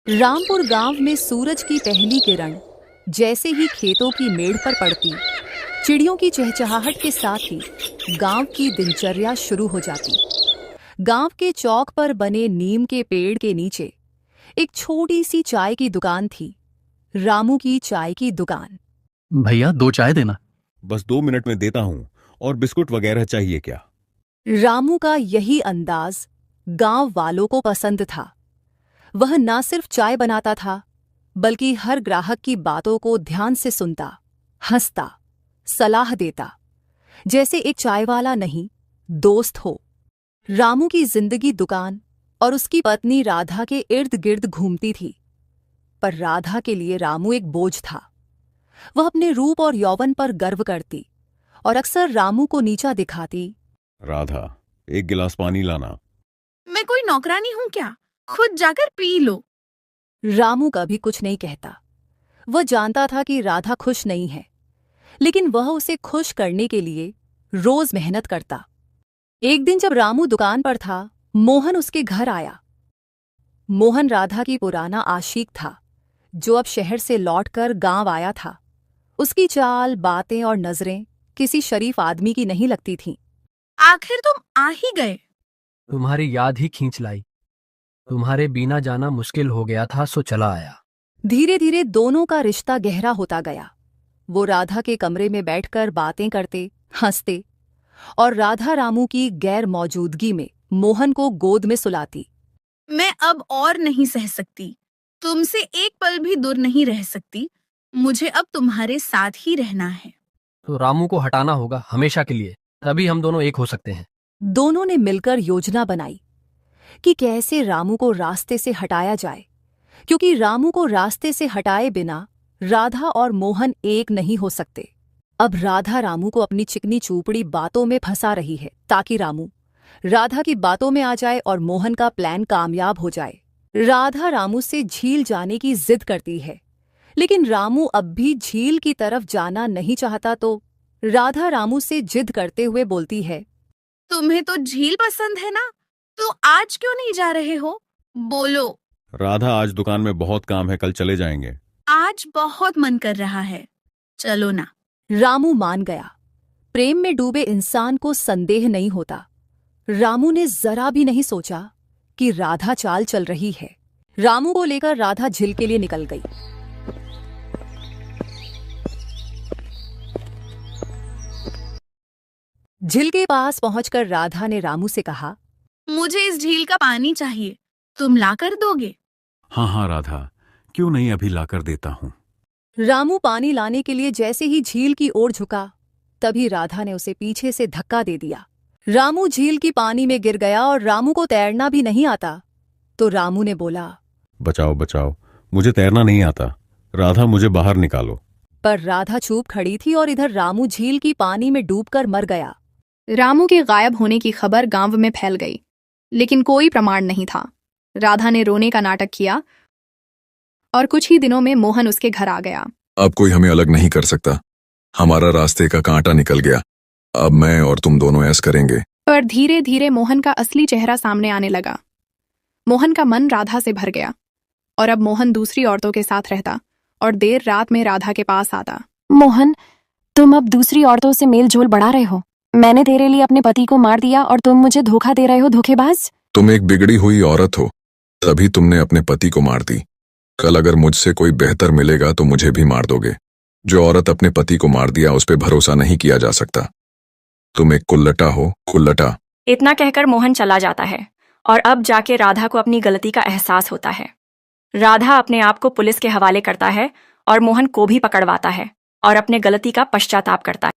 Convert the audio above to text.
रामपुर गांव में सूरज की पहली किरण जैसे ही खेतों की मेड़ पर पड़ती, चिड़ियों की चहचहाहट के साथ ही गांव की दिनचर्या शुरू हो जाती। गांव के चौक पर बने नीम के पेड़ के नीचे एक छोटी सी चाय की दुकान थी। रामू की चाय की दुकान। भैया 2 चाय देना। बस 2 मिनट में देता हूँ। और बिस्कुट वगैरह चाहिए क्या? रामू का यही अंदाज गांव वालों को पसंद था। वह न सिर्फ चाय बनाता था, बल्कि हर ग्राहक की बातों को ध्यान से सुनता, हंसता, सलाह देता, जैसे एक चायवाला नहीं, दोस्त हो। रामू की जिंदगी दुकान और उसकी पत्नी राधा के इर्द गिर्द घूमती थी, पर राधा के लिए रामू एक बोझ था। वह अपने रूप और यौवन पर गर्व करती और अक्सर रामू को नीचा दिखाती। राधा, एक गिलास पानी लाना। मैं कोई नौकरानी हूं क्या? खुद जाकर पी लो। रामू कभी कुछ नहीं कहता। वह जानता था कि राधा खुश नहीं है, लेकिन वह उसे खुश करने के लिए रोज मेहनत करता। एक दिन जब रामू दुकान पर था, मोहन उसके घर आया। मोहन राधा की पुराना आशिक था, जो अब शहर से लौटकर गांव आया था। उसकी चाल, बातें और नजरें किसी शरीफ आदमी की नहीं लगती थीं। आखिर तुम आ ही गए। तुम्हारी याद ही खींच लाई। तुम्हारे बिना जाना मुश्किल हो गया था, सो चला आया। धीरे धीरे दोनों का रिश्ता गहरा होता गया। वो राधा के कमरे में बैठकर बातें करते, हंसते, और राधा रामू की गैर मौजूदगी में मोहन को गोद में सुलाती। मैं अब और नहीं सह सकती। तुमसे एक पल भी दूर नहीं रह सकती। मुझे अब तुम्हारे साथ ही रहना है। तो रामू को हटाना होगा हमेशा के लिए, तभी हम दोनों एक हो सकते हैं। दोनों ने मिलकर योजना बनाई कि कैसे रामू को रास्ते से हटाया जाए, क्योंकि रामू को रास्ते से हटाए बिना राधा और मोहन एक नहीं हो सकते। अब राधा रामू को अपनी चिकनी चूपड़ी बातों में फंसा रही है, ताकि रामू राधा की बातों में आ जाए और मोहन का प्लान कामयाब हो जाए। राधा रामू से झील जाने की जिद करती है, लेकिन रामू अब भी झील की तरफ जाना नहीं चाहता। तो राधा रामू से जिद करते हुए बोलती है, तुम्हें तो झील पसंद है ना, तो आज क्यों नहीं जा रहे हो? बोलो। राधा, आज दुकान में बहुत काम है, कल चले जाएंगे। आज बहुत मन कर रहा है, चलो ना। रामू मान गया। प्रेम में डूबे इंसान को संदेह नहीं होता। रामू ने जरा भी नहीं सोचा कि राधा चाल चल रही है। रामू को लेकर राधा झील के लिए निकल गई। झील के पास पहुंचकर राधा ने रामू से कहा, मुझे इस झील का पानी चाहिए, तुम लाकर दोगे? हाँ हाँ राधा, क्यों नहीं, अभी लाकर देता हूँ। रामू पानी लाने के लिए जैसे ही झील की ओर झुका, तभी राधा ने उसे पीछे से धक्का दे दिया। रामू झील की पानी में गिर गया और रामू को तैरना भी नहीं आता। तो रामू ने बोला, बचाओ बचाओ, मुझे तैरना नहीं आता। राधा, मुझे बाहर निकालो। पर राधा चुप खड़ी थी और इधर रामू झील की पानी में डूबकर मर गया। रामू के गायब होने की खबर गांव में फैल गई, लेकिन कोई प्रमाण नहीं था। राधा ने रोने का नाटक किया और कुछ ही दिनों में मोहन उसके घर आ गया। अब कोई हमें अलग नहीं कर सकता। हमारा रास्ते का कांटा निकल गया। अब मैं और तुम दोनों ऐश करेंगे। पर धीरे धीरे मोहन का असली चेहरा सामने आने लगा। मोहन का मन राधा से भर गया और अब मोहन दूसरी औरतों के साथ रहता और देर रात में राधा के पास आता। मोहन, तुम अब दूसरी औरतों से मेल जोल बढ़ा रहे हो। मैंने तेरे लिए अपने पति को मार दिया और तुम मुझे धोखा दे रहे हो, धोखेबाज। तुम एक बिगड़ी हुई औरत हो, तभी तुमने अपने पति को मार दी। कल अगर मुझसे कोई बेहतर मिलेगा तो मुझे भी मार दोगे। जो औरत अपने पति को मार दिया, उस पर भरोसा नहीं किया जा सकता। तुम एक कुल्लटा हो, कुल्लटा। इतना कहकर मोहन चला जाता है और अब जाके राधा को अपनी गलती का एहसास होता है। राधा अपने आप को पुलिस के हवाले करता है और मोहन को भी पकड़वाता है और अपने गलती का पश्चाताप करता है।